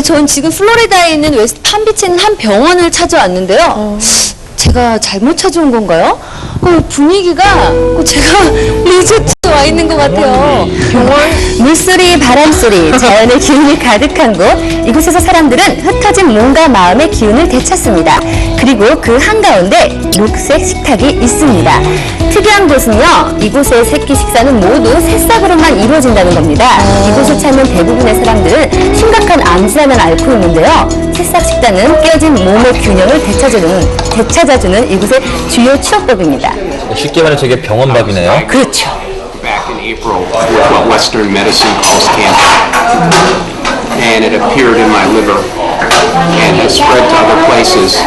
전 지금 플로리다에 있는 웨스트 팜비치에 있는 한 병원을 찾아왔는데요. 제가 잘못 찾아온 건가요? 분위기가 제가 리조트에 와 있는 것 같아요. 물소리, 바람소리, 자연의 기운이 가득한 곳. 이곳에서 사람들은 흩어진 몸과 마음의 기운을 되찾습니다. 그리고 그 한가운데 녹색 식탁이 있습니다. 특이한 곳은요, 이곳의 새끼 식사는 모두 새싹으로만 이루어진다는 겁니다. 이곳을 찾는 대부분의 사람들은 심각한 암질환을 앓고 있는데요. 새싹 식단은 깨어진 몸의 균형을 되찾아주는 이곳의 주요 취업법입니다. 쉽게 말해 저게 병원밥이네요. 그렇죠. Back in April with what Western medicine calls cancer. And it appeared in my liver and has spread to other places.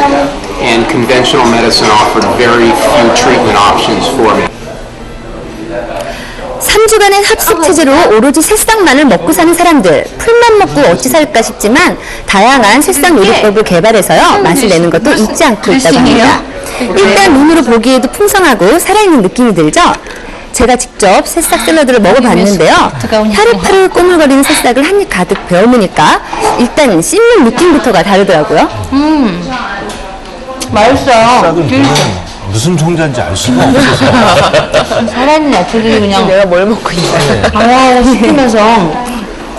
And conventional medicine offered very few treatment options for me. 3주간의 합숙 체제로 오로지 새싹만을 먹고 사는 사람들. 풀만 먹고 어찌 살까 싶지만 다양한 새싹 요리법을 개발해서요, 맛을 내는 것도 잊지 않고 있다고 합니다. 일단 눈으로 보기에도 풍성하고 살아있는 느낌이 들죠? 제가 직접 새싹 샐러드를 먹어봤는데요. 파릇파릇 꼬물거리는 새싹을 한 입 가득 베어무니까 일단 씹는 느낌부터가 다르더라고요. 맛있어요. 무슨 종자인지 알 수가 없어서. 살아있는 야채들이 그냥 내가 뭘 먹고 있어요? 강하게 씹히면서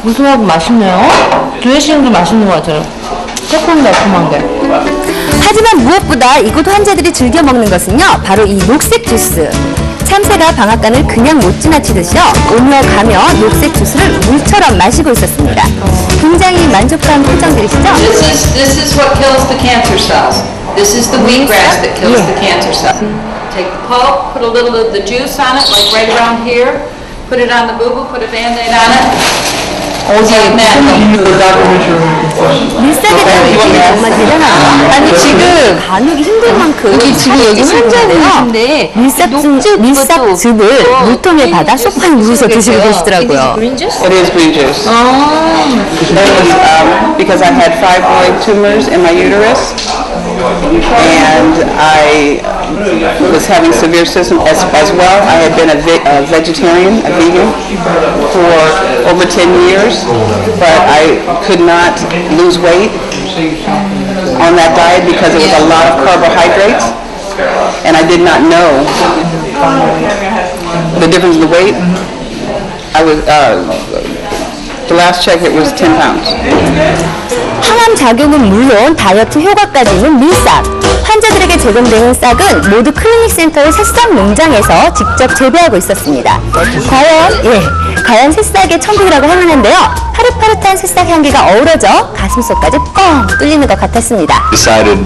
고소하고 맛있네요. 드레싱도 맛있는 것 같아요. 새콤달콤한 게. 하지만 무엇보다 이곳 환자들이 즐겨 먹는 것은요, 바로 이 녹색 주스. 참새가 방앗간을 그냥 못 지나치듯이요, 오며 가며 녹색 주스를 물처럼 마시고 있었습니다. 굉장히 만족한 표정들이시죠? This is what kills the cancer cells. This is the wheatgrass that kills the cancer cells. Take the pulp, put a little of the juice on it, like right around here. Put it on the boo-boo, put a Band-Aid on it. 밀싹에 대한 의식이 정말 대단하다. 아니 지금 가누기 힘들 만큼 지금 여기 환자분이신데 밀싹즙을 물통에 받아 소파에 누워서 드시고 계시더라고요. It is green juice. Because I had fibroid tumors in my uterus, and I was having severe symptoms as well. I had been a vegetarian, a vegan, for over 10 years, but I could not lose weight on that diet because it was a lot of carbohydrates, and I did not know the difference in the weight. I was, the last check it was 10 pounds. 항암 작용은 물론 다이어트 효과까지 있는 밀싹. 환자들에게 제공되는 싹은 모두 클리닉 센터의 새싹 농장에서 직접 재배하고 있었습니다. 과연 새싹의 천국이라고 할 만한데요. 파릇파릇한 새싹 향기가 어우러져 가슴속까지 뻥 뚫리는 것 같았습니다. Decided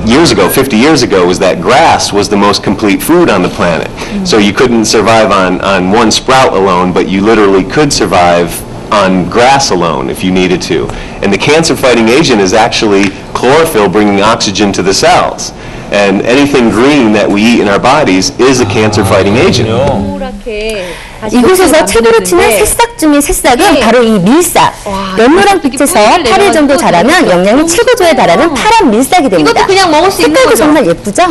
years ago, 50 years ago, was that grass was the most complete food on the planet. So you couldn't survive on one sprout alone, but you literally could survive on grass alone if you needed to. And the cancer-fighting agent is actually chlorophyll bringing oxygen to the cells. And anything green that we eat in our bodies is a cancer-fighting agent. 이곳에서 최고로 치는 새싹 중의 새싹은 바로 이 밀싹. 연노랑 빛에서 8일 정도 자라면 영양이 최고조에 달하는 파란 밀싹이 됩니다. 이것도 그냥 먹을 수 있는 색깔도 거죠? 정말 예쁘죠?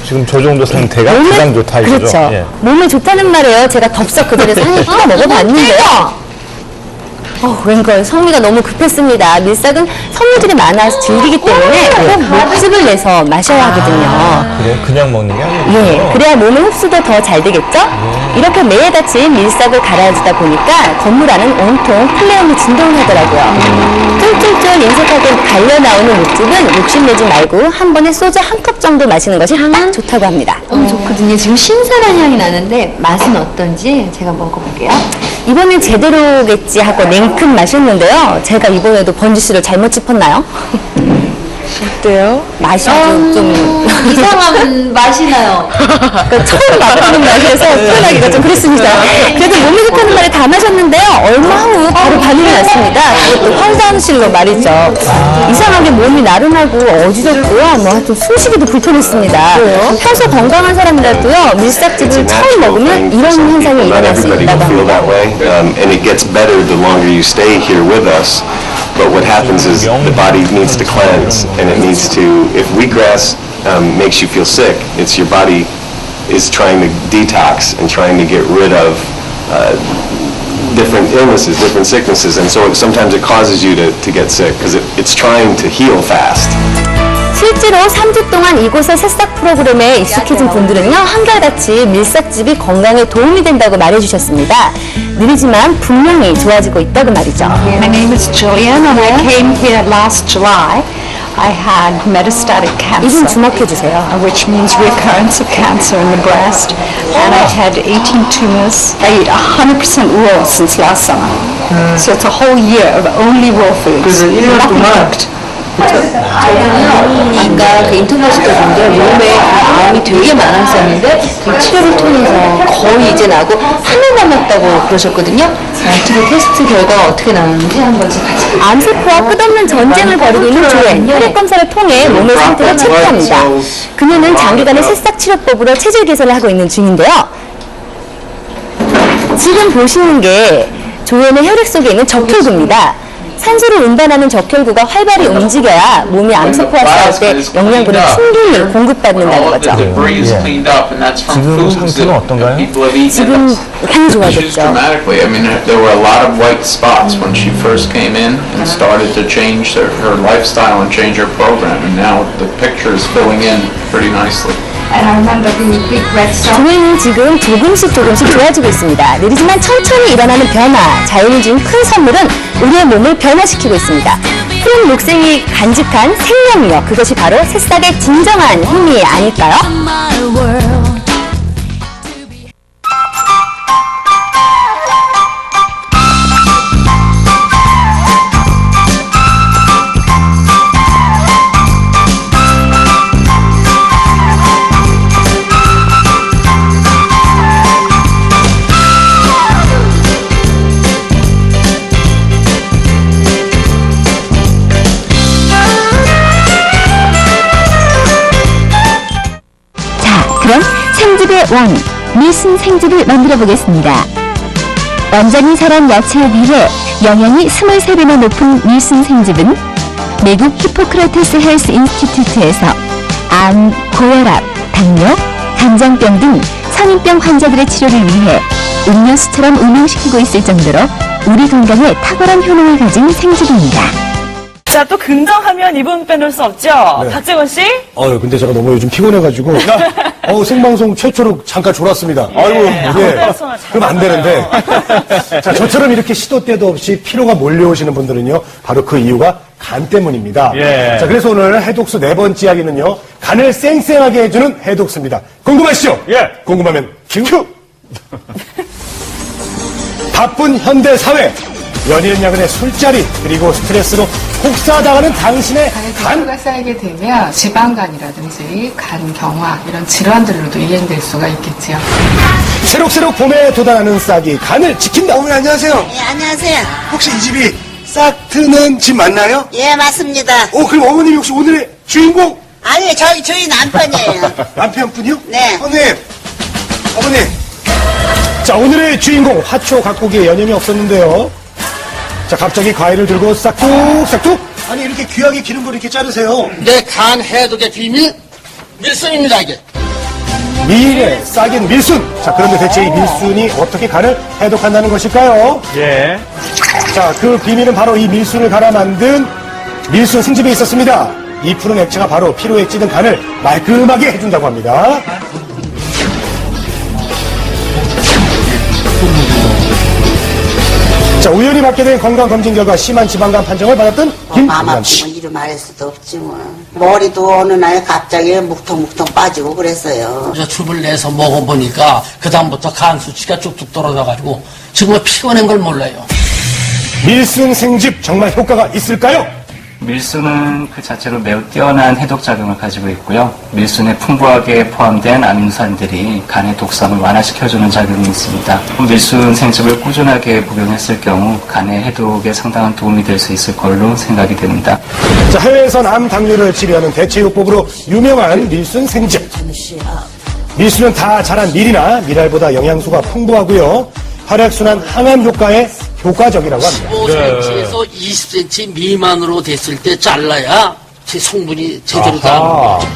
지금 저 정도 상태가 가장 좋다 이거죠. 그렇죠. 예. 몸에 좋다는 말이에요. 제가 덥석 그 자리에서 한 입 먹어봤는데요. 웬걸 성미가 너무 급했습니다. 밀싹은 섬유질이 많아서 질기기 때문에 꼭 목즙을 내서 마셔야 하거든요. 그래 그냥 먹는 게 아니에요. 예, 그래야 몸의 흡수도 더 잘 되겠죠? 이렇게 매에 닫힌 밀싹을 갈아주다 보니까 건물 안은 온통 플레음이 진동을 하더라고요. 쫄쫄쫄 인색하게 갈려 나오는 목즙은 욕심내지 말고 한 번에 소주 한 컵 정도 마시는 것이 딱 좋다고 합니다. 너무 좋거든요. 지금 신선한 향이 나는데 맛은 어떤지 제가 먹어볼게요. 이번엔 제대로겠지 하고 냉큼 마셨는데요. 제가 이번에도 번지 씨를 잘못 짚었나요? 어때요? 맛이 좀 이상한 맛이 나요. 그러니까 처음 맛보는 맛이어서 표현하기가 좀 그랬습니다. 그래도 몸에 좋다는 말을 다 마셨는데요. 얼마 후 바로 반응이 났습니다. 그것도 환상실로 말이죠. 이상하게 몸이 나른하고 어지럽고요. 뭐 하여튼 숨쉬기도 불편했습니다. 평소 건강한 사람이라도요. 밀싹즙을 처음 먹으면 이런 현상이 Not 일어날 수 everybody 있다고 can feel 합니다. that way, and it gets better the longer you stay here with us. But what happens is the body needs to cleanse, and it needs to, if wheatgrass makes you feel sick, it's your body is trying to detox and trying to get rid of different illnesses, different sicknesses, and so sometimes it causes you to get sick because it's trying to heal fast. 실제로 3주 동안 이곳의 새싹 프로그램에 익숙해진 분들은요, 한결같이 밀싹즙이 건강에 도움이 된다고 말해주셨습니다. 느리지만 분명히 좋아지고 있다고 말이죠. My name is Jillian and I came here last July. I had metastatic cancer, 이분 주목해주세요. which means recurrence of cancer in the breast, and I had 18 tumors. I ate 100% raw since last summer. So it's a whole year of only raw foods. Nothing cooked. 아까 그 인터넷을 보는데 몸에 암이 되게 많았었는데 그 치료를 통해서 거의 이제 나고 한 달 남았다고 그러셨거든요. 어떻게 테스트 결과가 어떻게 나왔는지 한번 같이. 암세포와 끝없는 전쟁을 벌이고 있는 조엔 혈액 검사를 통해 몸의 상태를 체크합니다. 그녀는 장기간의 새싹 치료법으로 체질 개선을 하고 있는 중인데요. 지금 보시는 게 조엔의 혈액 속에 있는 적혈구입니다. 산소를 운반하는 적혈구가 활발히 움직여야 몸이 암세포와 싸울 때 영양분을 충분히 공급받는다는 거죠. 지금 상태는 어떤가요? 지금 많이 좋아졌죠. dramatically. I mean, there were a lot of white spots when she first came in and started to change her lifestyle and change her program, and now the picture is filling in pretty nicely. And I remember the big red cell. 조엔은 지금 조금씩 좋아지고 있습니다. 느리지만 천천히 일어나는 변화, 자연이 준 큰 선물은 우리의 몸을 변화시키고 있습니다. 푸른 녹색이 간직한 생명력, 그것이 바로 새싹의 진정한 힘이 아닐까요? 그럼 생즙의 왕, 밀순 생즙을 만들어 보겠습니다. 완전히 자란 야채에 비해 영양이 23배나 높은 밀순 생즙은 미국 히포크라테스 헬스 인스티튜트에서 암, 고혈압, 당뇨, 간장병 등 성인병 환자들의 치료를 위해 음료수처럼 운용시키고 있을 정도로 우리 건강에 탁월한 효능을 가진 생즙입니다. 자, 또 긍정하면 이분 빼놓을 수 없죠? 박재원 씨? 근데 제가 너무 요즘 피곤해가지고, 생방송 최초로 잠깐 졸았습니다. 아이고, 예. 그럼 안 되는데. 자, 저처럼 이렇게 시도 때도 없이 피로가 몰려오시는 분들은요, 바로 그 이유가 간 때문입니다. 예. 자, 그래서 오늘 해독수 네 번째 이야기는요, 간을 쌩쌩하게 해주는 해독수입니다. 궁금하시죠? 예. 궁금하면 큐! 바쁜 현대 사회, 연인 야근의 술자리, 그리고 스트레스로 혹사당하는 당신의 간. 가 쌓이게 되면 지방간이라든지 간경화 이런 질환들로도 이행될 수가 있겠지요. 새록새록 봄에 돋아나는 싹이 간을 지킨다. 어머니 안녕하세요. 네, 안녕하세요. 혹시 이 집이 싹 트는 집 맞나요? 예, 맞습니다. 그럼 어머님이 혹시 오늘의 주인공? 아니, 저희 남편이에요. 남편분이요? 네. 어머님. 자, 오늘의 주인공 화초 가꾸기에 여념이 없었는데요. 자, 갑자기 과일을 들고 싹둑. 아니 이렇게 귀하게 기른 걸 이렇게 자르세요. 내 간 해독의 비밀 밀순입니다, 이게. 미인의 싹인 밀순. 자, 그런데 대체 이 밀순이 어떻게 간을 해독한다는 것일까요? 예. 자, 그 비밀은 바로 이 밀순을 갈아 만든 밀순 생즙에 있었습니다. 이 푸른 액체가 바로 피로에 찌든 간을 말끔하게 해준다고 합니다. 자, 우연히 받게 된 건강검진 결과 심한 지방간 판정을 받았던 김남씨. 아프면 이루 말할 수도 없지 뭐. 머리도 어느 날 갑자기 묵텅묵텅 빠지고 그랬어요. 즙을 내서 먹어보니까 그다음부터 간 수치가 쭉쭉 떨어져가지고 정말 피곤한 걸 몰라요. 밀순 생즙 정말 효과가 있을까요? 밀순은 그 자체로 매우 뛰어난 해독작용을 가지고 있고요. 밀순에 풍부하게 포함된 아미노산들이 간의 독성을 완화시켜주는 작용이 있습니다. 밀순 생즙을 꾸준하게 복용했을 경우 간의 해독에 상당한 도움이 될 수 있을 걸로 생각이 됩니다. 자, 해외에선 암, 당뇨를 치료하는 대체요법으로 유명한 밀순 생즙. 밀순은 다 자란 밀이나 밀알보다 영양소가 풍부하고요. 혈액순환 항암 효과에 효과적이라고 합니다. 15cm에서 20cm 미만으로 됐을 때 잘라야 제 성분이 제대로 나옵니다.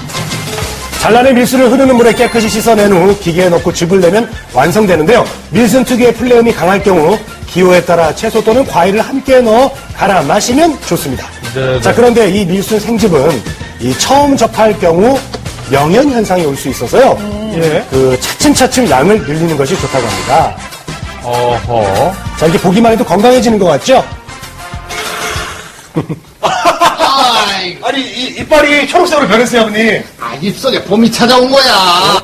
잘라낸 밀순을 흐르는 물에 깨끗이 씻어낸 후 기계에 넣고 즙을 내면 완성되는데요. 밀순 특유의 플레음이 강할 경우 기호에 따라 채소 또는 과일을 함께 넣어 갈아 마시면 좋습니다. 자, 그런데 이 밀순 생즙은 이 처음 접할 경우 명현 현상이 올 수 있어서요. 그 차츰차츰 양을 늘리는 것이 좋다고 합니다. 어허. 자, 이렇게 보기만 해도 건강해지는 것 같죠? 아니, 이빨이 초록색으로 변했어요, 아버님. 아, 입속에 봄이 찾아온 거야.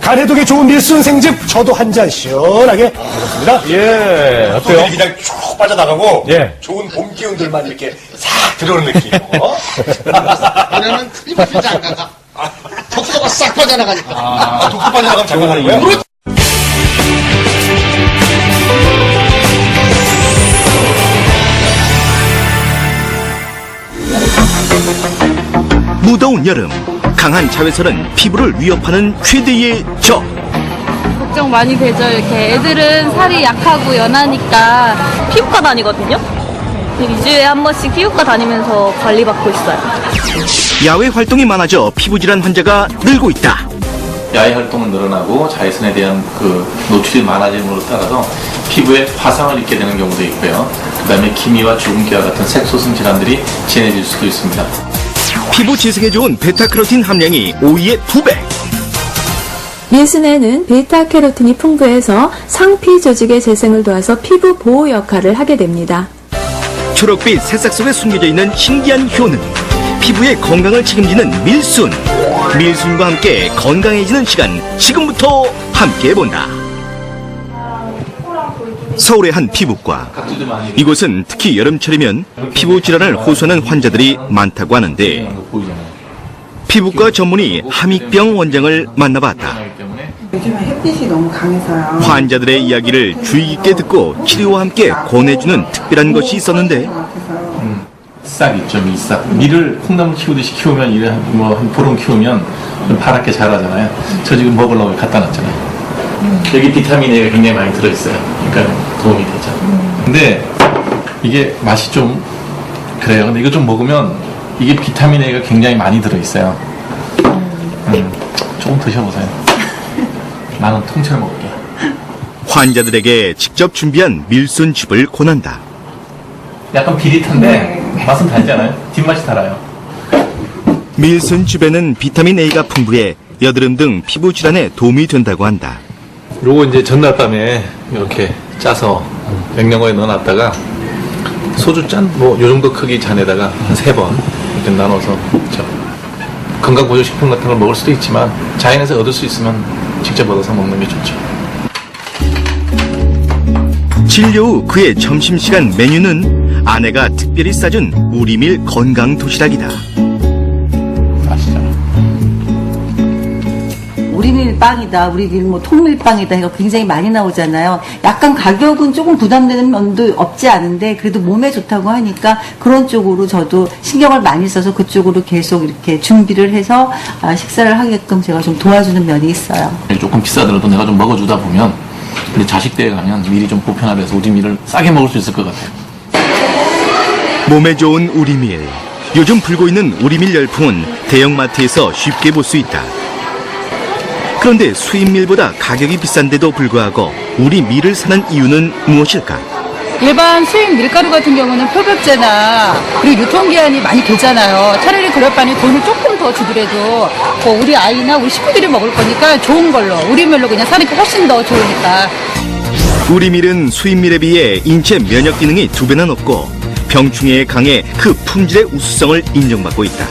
간 해독에 좋은 밀순 생즙 저도 한 잔 시원하게 먹었습니다. 예, 어때요? 그냥 쭉 빠져나가고 예. 좋은 봄 기운들만 이렇게 싹 들어오는 느낌. 그러면 틀림없이 장가가. 독소가 싹 빠져나가니까. 독소 빠져나가면 장가가는 거예요? 무더운 여름, 강한 자외선은 피부를 위협하는 최대의 적. 걱정 많이 되죠. 이렇게 애들은 살이 약하고 연하니까 피부과 다니거든요. 2주에 한 번씩 피부과 다니면서 관리받고 있어요. 야외 활동이 많아져 피부질환 환자가 늘고 있다. 야외 활동은 늘어나고 자외선에 대한 그 노출이 많아짐으로 따라서 피부에 화상을 입게 되는 경우도 있고요. 그 다음에 기미와 주근깨와 같은 색소성 질환들이 진해질 수도 있습니다. 피부 재생에 좋은 베타카로틴 함량이 오이의 2배. 밀순에는 베타캐로틴이 풍부해서 상피 조직의 재생을 도와서 피부 보호 역할을 하게 됩니다. 초록빛 새싹 속에 숨겨져 있는 신기한 효능. 피부의 건강을 책임지는 밀순. 밀순과 함께 건강해지는 시간 지금부터 함께해본다. 서울의 한 피부과. 이곳은 특히 여름철이면 피부 질환을 호소하는 환자들이 많다고 하는데 피부과 전문의 함익병 원장을 만나봤다. 요즘에 햇빛이 너무 강해서요. 환자들의 이야기를 주의 깊게 듣고 치료와 함께 권해주는 특별한 것이 있었는데 싹 있죠, 밀싹. 밀을 콩나물 키우듯이 키우면 이래 한 보름 키우면 좀 파랗게 자라잖아요. 저 지금 먹으려고 갖다 놨잖아요. 여기 비타민 A가 굉장히 많이 들어있어요. 그러니까 도움이 되죠. 근데 이게 맛이 좀 그래요. 근데 이거 좀 먹으면 이게 비타민 A가 굉장히 많이 들어있어요. 조금 드셔보세요. 나는 통째로 먹을게요. 환자들에게 직접 준비한 밀순즙을 권한다. 약간 비릿한데 맛은 달지 않아요? 뒷맛이 달아요. 밀순즙에는 비타민 A가 풍부해 여드름 등 피부 질환에 도움이 된다고 한다. 요거 이제 전날 밤에 이렇게 짜서 냉장고에 넣어놨다가 소주 짠 뭐 요 정도 크기 잔에다가 한 3번 이렇게 나눠서 먹죠. 건강보조식품 같은 걸 먹을 수도 있지만 자연에서 얻을 수 있으면 직접 얻어서 먹는 게 좋죠. 진료 후 그의 점심시간 메뉴는 아내가 특별히 싸준 우리밀 건강 도시락이다. 우리밀 빵이다, 우리밀 뭐 통밀빵이다 이거 굉장히 많이 나오잖아요. 약간 가격은 조금 부담되는 면도 없지 않은데 그래도 몸에 좋다고 하니까 그런 쪽으로 저도 신경을 많이 써서 그쪽으로 계속 이렇게 준비를 해서 식사를 하게끔 제가 좀 도와주는 면이 있어요. 조금 비싸더라도 내가 좀 먹어주다 보면 우리 자식대에 가면 밀이 좀 보편화돼서 우리밀을 싸게 먹을 수 있을 것 같아요. 몸에 좋은 우리밀. 요즘 불고 있는 우리밀 열풍은 대형마트에서 쉽게 볼 수 있다. 그런데 수입밀보다 가격이 비싼데도 불구하고 우리밀을 사는 이유는 무엇일까? 일반 수입 밀가루 같은 경우는 표백제나 그리고 유통기한이 많이 되잖아요. 차라리 그럴 바에 돈을 조금 더 주더라도 뭐 우리 아이나 우리 식구들이 먹을 거니까 좋은 걸로 우리밀로 그냥 사는 게 훨씬 더 좋으니까. 우리밀은 수입밀에 비해 인체 면역 기능이 2배나 높고 병충해에 강해 그 품질의 우수성을 인정받고 있다.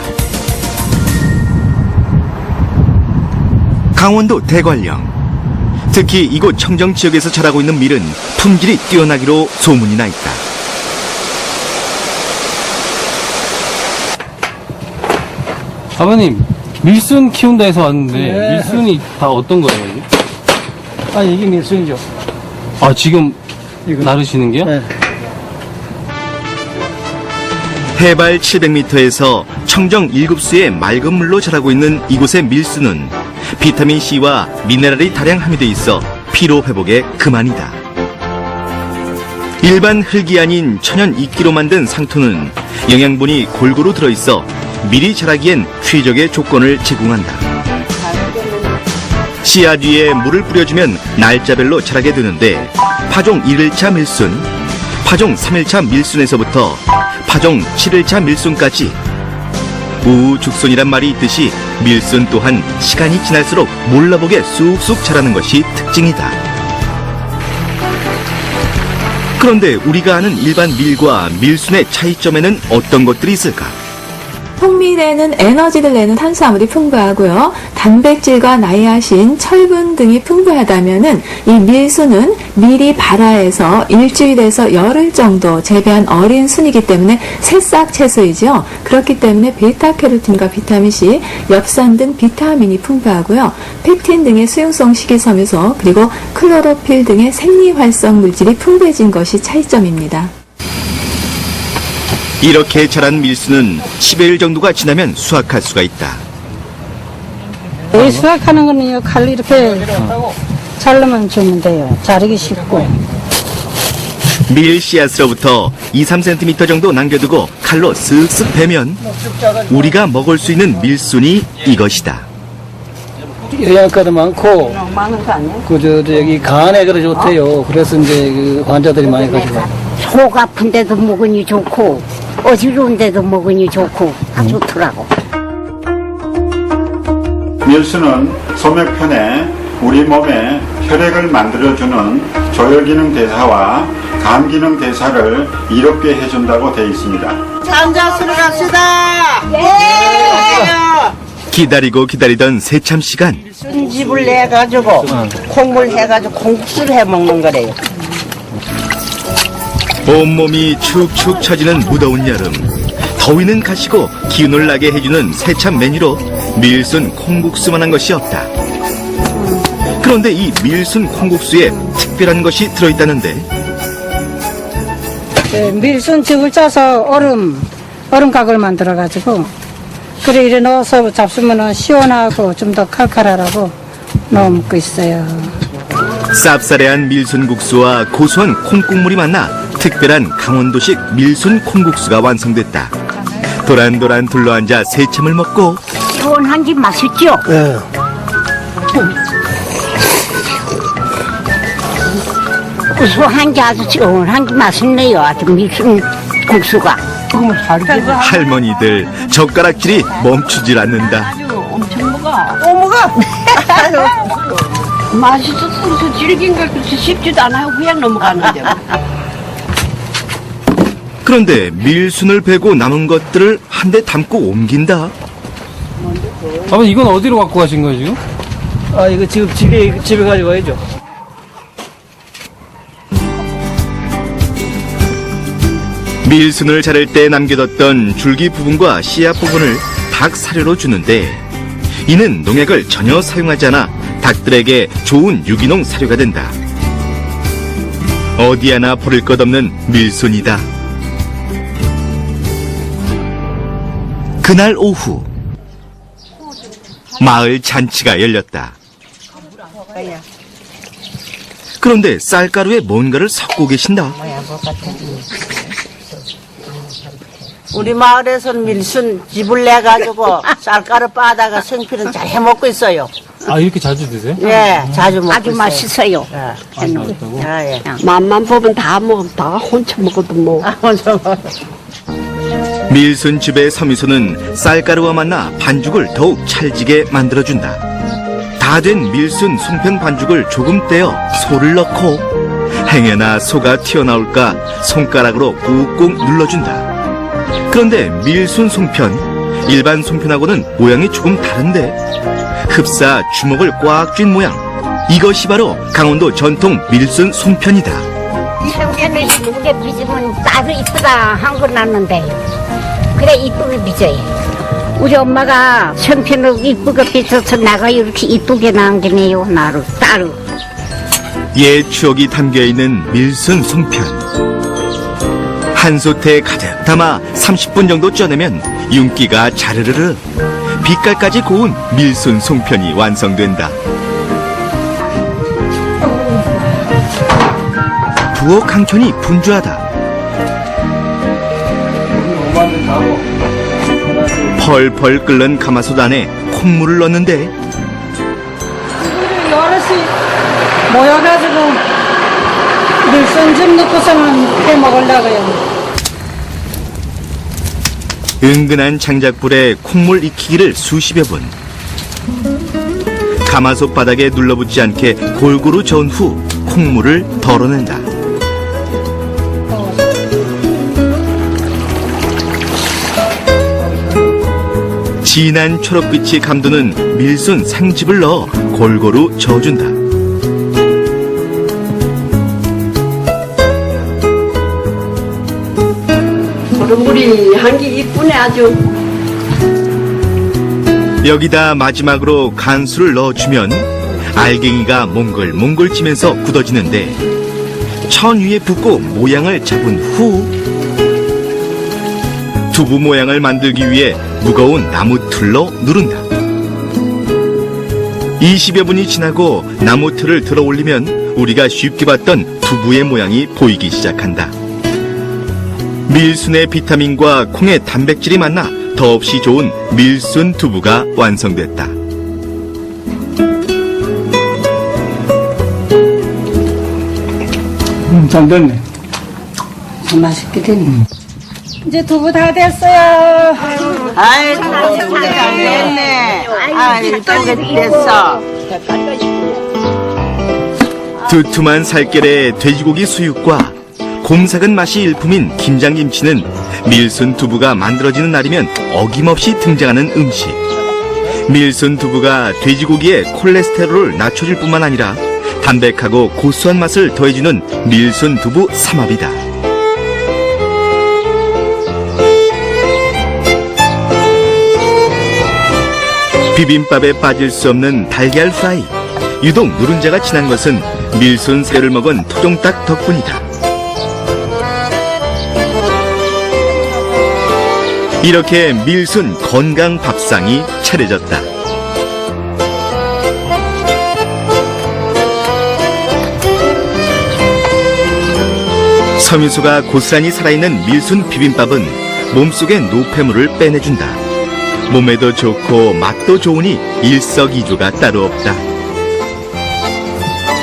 강원도 대관령. 특히 이곳 청정 지역에서 자라고 있는 밀은 품질이 뛰어나기로 소문이 나 있다. 아버님, 밀순 키운다 해서 왔는데 밀순이 다 어떤 거예요? 아니 이게 밀순이죠. 아 지금 나르시는 게요? 네. 해발 700m에서 청정 7수의 맑은 물로 자라고 있는 이곳의 밀수는 비타민C와 미네랄이 다량 함유돼 있어 피로 회복에 그만이다. 일반 흙이 아닌 천연 이끼로 만든 상토는 영양분이 골고루 들어있어 밀이 자라기엔 최적의 조건을 제공한다. 씨앗 위에 물을 뿌려주면 날짜별로 자라게 되는데 파종 1일차 밀순, 파종 3일차 밀순에서부터 파종 7일차 밀순까지 우후죽순이란 말이 있듯이 밀순 또한 시간이 지날수록 몰라보게 쑥쑥 자라는 것이 특징이다. 그런데 우리가 아는 일반 밀과 밀순의 차이점에는 어떤 것들이 있을까? 통밀에는 에너지를 내는 탄수화물이 풍부하고요. 단백질과 나이아신, 철분 등이 풍부하다면은 이 밀순은 밀이 발화해서 일주일에서 열흘 정도 재배한 어린 순이기 때문에 새싹 채소이죠. 그렇기 때문에 베타캐로틴과 비타민C, 엽산 등 비타민이 풍부하고요. 펙틴 등의 수용성 식이섬유소 그리고 클로로필 등의 생리활성 물질이 풍부해진 것이 차이점입니다. 이렇게 자란 밀수는 10여일 정도가 지나면 수확할 수가 있다. 이 수확하는 거는요, 칼로 이렇게 자르면 주면 돼요. 자르기 쉽고. 밀 씨앗으로부터 2-3cm 정도 남겨두고 칼로 쓱쓱 베면 우리가 먹을 수 있는 밀순이 이것이다. 영양가도 많고, 여기 간에 그래 좋대요. 그래서 이제 그 환자들이 많이 가지고. 속 아픈데도 먹으니 좋고, 어지러운데도 먹으니 좋고, 좋더라고. 밀수는 소맥편에 우리 몸에 혈액을 만들어주는 조혈기능 대사와 간기능 대사를 이롭게 해준다고 되어 있습니다. 장자수로 갑시다. 예. 기다리고 기다리던 새참 시간. 순집을 내가지고 콩물 해가지고 콩국수를 해 먹는 거래요. 온몸이 축축 처지는 무더운 여름. 더위는 가시고 기운을 나게 해주는 새참 메뉴로 밀순 콩국수만한 것이 없다. 그런데 이 밀순 콩국수에 특별한 것이 들어있다는데. 네, 밀순즙을 짜서 얼음각을 만들어가지고 그래 이래 넣어서 잡수면은 시원하고 좀 더 칼칼하라고 넣어 먹고 있어요. 쌉싸래한 밀순 국수와 고소한 콩국물이 만나 특별한 강원도식 밀순 콩국수가 완성됐다. 도란도란 둘러앉아 새참을 먹고 시원한 게 맛있죠? 네. 고소한 게 아주 시원한 게 맛있네요. 아주 밀순 국수가. 할머니들 젓가락질이 멈추질 않는다. 엄청 먹어. 또 먹어. 맛있어서 질긴 걸 쉽지도 않아요. 그냥 넘어가는데. 그런데 밀순을 베고 남은 것들을 한 대 담고 옮긴다. 아버님 이건 어디로 갖고 가신 거예요 지금? 아, 이거 지금 집에 가지고 가야죠. 밀순을 자를 때 남겨뒀던 줄기 부분과 씨앗 부분을 닭 사료로 주는데 이는 농약을 전혀 사용하지 않아 닭들에게 좋은 유기농 사료가 된다. 어디 하나 버릴 것 없는 밀순이다. 그날 오후 마을 잔치가 열렸다. 그런데 쌀가루에 뭔가를 섞고 계신다. 우리 마을에서는 밀순 집을 내가지고 쌀가루 빠다가 생필은 잘 해먹고 있어요. 아 이렇게 자주 드세요? 예, 자주 먹고 아주 있어요. 맛있어요. 예. 맛만 보면 다 먹어. 다 혼자 먹어도 뭐. 밀순즙의 섬유소는 쌀가루와 만나 반죽을 더욱 찰지게 만들어준다. 다 된 밀순 송편 반죽을 조금 떼어 소를 넣고 행여나 소가 튀어나올까 손가락으로 꾹꾹 눌러준다. 그런데 밀순 송편, 일반 송편하고는 모양이 조금 다른데 흡사 주먹을 꽉 쥔 모양. 이것이 바로 강원도 전통 밀순 송편이다. 송편을 이쁘게 빚으면 나도 이쁘다 한 건 났는데 그래 이쁘게 빚어요. 우리 엄마가 송편을 이쁘게 빚어서 나가 이렇게 이쁘게 남기네요. 나를 따로. 옛 추억이 담겨있는 밀순 송편. 한 솥에 가득 담아 30분 정도 쪄내면 윤기가 자르르르 빛깔까지 고운 밀순 송편이 완성된다. 부엌 한 켠이 분주하다. 펄펄 끓는 가마솥 안에 콩물을 넣는데 여럿이 모여가지고 밀순 좀 넣고서는 해 먹으려고요. 은근한 장작불에 콩물 익히기를 수십여 분. 가마솥 바닥에 눌러붙지 않게 골고루 저은 후 콩물을 덜어낸다. 진한 초록빛이 감도는 밀순 생즙을 넣어 골고루 저어준다. 얼음물이 향기 이쁘네 아주. 여기다 마지막으로 간수를 넣어주면 알갱이가 몽글몽글치면서 굳어지는데 천 위에 붓고 모양을 잡은 후 두부 모양을 만들기 위해 무거운 나무 틀로 누른다. 20여 분이 지나고 나무 틀을 들어 올리면 우리가 쉽게 봤던 두부의 모양이 보이기 시작한다. 밀순의 비타민과 콩의 단백질이 만나 더없이 좋은 밀순 두부가 완성됐다. 잘 됐네. 맛있게 됐네. 이제 두부 다 됐어요. 아이, 두부 잘 됐네. 아이, 두개 됐어. 두툼한 살결의 돼지고기 수육과 곰삭은 맛이 일품인 김장김치는 밀순 두부가 만들어지는 날이면 어김없이 등장하는 음식. 밀순 두부가 돼지고기의 콜레스테롤을 낮춰줄 뿐만 아니라 담백하고 고소한 맛을 더해주는 밀순 두부 삼합이다. 비빔밥에 빠질 수 없는 달걀 프라이. 유독 누른자가 진한 것은 밀순 새를 먹은 토종닭 덕분이다. 이렇게 밀순 건강 밥상이 차려졌다. 섬유소가 고스란히 살아있는 밀순 비빔밥은 몸속의 노폐물을 빼내준다. 몸에도 좋고 맛도 좋으니 일석이조가 따로 없다.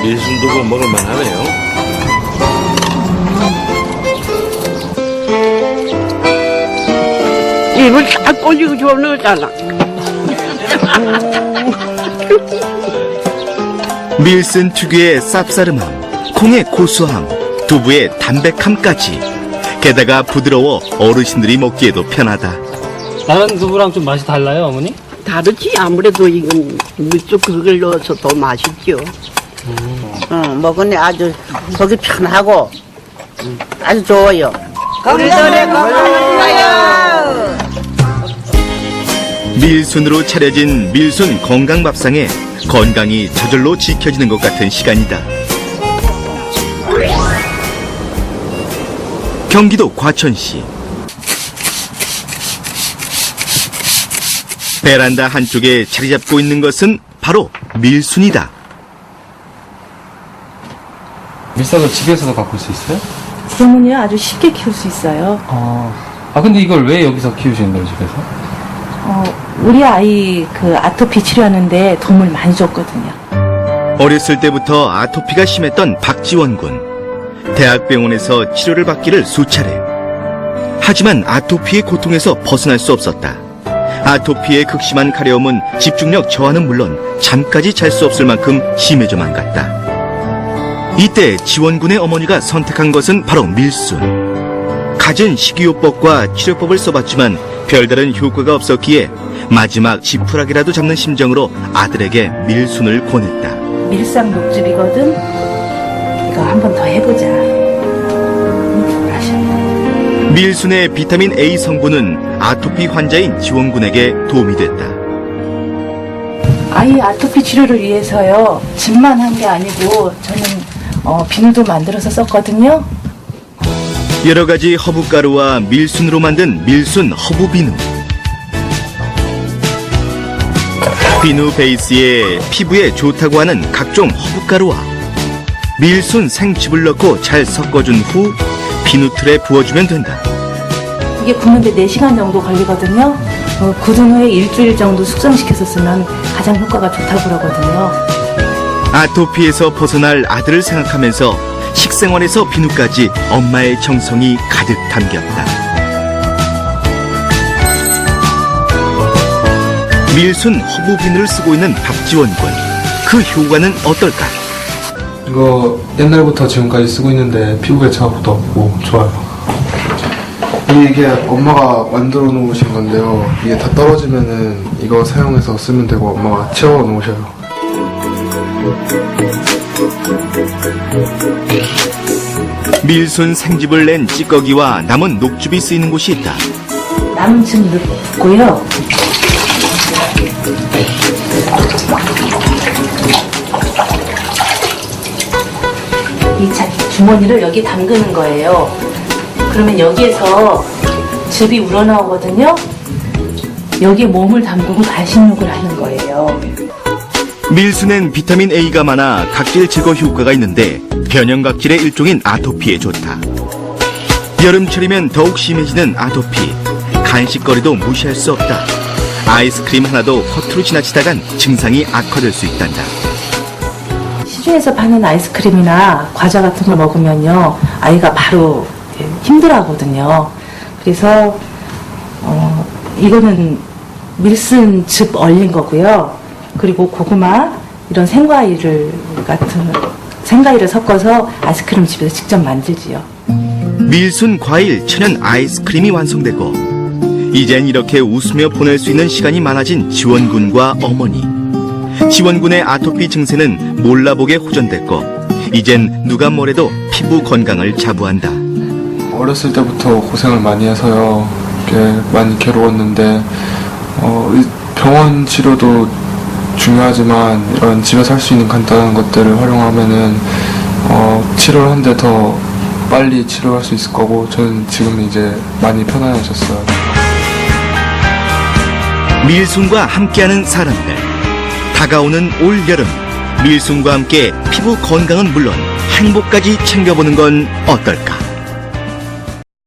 밀순 두부 먹을만 하네요. 입을 딱 올리고 집어넣었잖아. 밀순 특유의 쌉싸름함, 콩의 고소함, 두부의 담백함까지. 게다가 부드러워 어르신들이 먹기에도 편하다. 다른 두부랑 좀 맛이 달라요, 어머니? 다르지. 아무래도 이건 물쪽 그걸 넣어서 더 맛있죠. 먹으니 아주 속이 편하고 아주 좋아요. 우리들의 건강하여요. 밀순으로 차려진 밀순 건강밥상에 건강이 저절로 지켜지는 것 같은 시간이다. 경기도 과천시. 베란다 한쪽에 자리 잡고 있는 것은 바로 밀순이다. 밀사도 집에서도 가꿀 수 있어요? 그러면요 아주 쉽게 키울 수 있어요. 근데 이걸 왜 여기서 키우시는 거예요, 집에서? 우리 아이 그 아토피 치료하는데 도움을 많이 줬거든요. 어렸을 때부터 아토피가 심했던 박지원 군. 대학병원에서 치료를 받기를 수차례. 하지만 아토피의 고통에서 벗어날 수 없었다. 아토피의 극심한 가려움은 집중력 저하는 물론 잠까지 잘 수 없을 만큼 심해져만 갔다. 이때 지원군의 어머니가 선택한 것은 바로 밀순. 갖은 식이요법과 치료법을 써봤지만 별다른 효과가 없었기에 마지막 지푸라기라도 잡는 심정으로 아들에게 밀순을 권했다. 밀상 녹즙이거든. 이거 한 번 더 해보자. 밀순의 비타민 A 성분은 아토피 환자인 지원군에게 도움이 됐다. 아이 아토피 치료를 위해서요. 즙만 한 게 아니고 저는 비누도 만들어서 썼거든요. 여러 가지 허브가루와 밀순으로 만든 밀순 허브 비누. 비누 베이스에 피부에 좋다고 하는 각종 허브가루와 밀순 생즙을 넣고 잘 섞어준 후 비누틀에 부어주면 된다. 이게 굽는데 4시간 정도 걸리거든요. 굳은 후에 일주일 정도 숙성시켜서 쓰면 가장 효과가 좋다고 그러거든요. 아토피에서 벗어날 아들을 생각하면서 식생활에서 비누까지 엄마의 정성이 가득 담겼다. 밀순 허브 비누를 쓰고 있는 박지원 군. 그 효과는 어떨까? 이거 옛날부터 지금까지 쓰고 있는데 피부에 자국도 없고 좋아요. 이게 엄마가 만들어 놓으신 건데요. 이게 다 떨어지면은 이거 사용해서 쓰면 되고 엄마가 채워 놓으셔요. 밀순 생즙을 낸 찌꺼기와 남은 녹즙이 쓰이는 곳이 있다. 남즙 넣고요. 이 주머니를 여기 담그는 거예요. 그러면 여기에서 즙이 우러나오거든요. 여기에 몸을 담그고 반신욕을 하는 거예요. 밀순엔 비타민 A가 많아 각질 제거 효과가 있는데 변형각질의 일종인 아토피에 좋다. 여름철이면 더욱 심해지는 아토피. 간식거리도 무시할 수 없다. 아이스크림 하나도 허투루 지나치다간 증상이 악화될 수 있단다. 시중에서 파는 아이스크림이나 과자 같은 걸 먹으면요, 아이가 바로 힘들어하거든요. 그래서 이거는 밀순 즙 얼린 거고요. 그리고 고구마 이런 생과일을 섞어서 아이스크림 집에서 직접 만들지요. 밀순 과일 천연 아이스크림이 완성되고 이젠 이렇게 웃으며 보낼 수 있는 시간이 많아진 지원군과 어머니. 지원군의 아토피 증세는 몰라보게 호전됐고 이젠 누가 뭐래도 피부 건강을 자부한다. 어렸을 때부터 고생을 많이 해서요. 많이 괴로웠는데 병원 치료도 중요하지만 이런 집에서 할 수 있는 간단한 것들을 활용하면은 치료를 하는데 더 빨리 치료할 수 있을 거고 저는 지금 이제 많이 편안해졌어요. 밀순과 함께하는 사람들. 다가오는 올 여름 밀순과 함께 피부 건강은 물론 행복까지 챙겨보는 건 어떨까?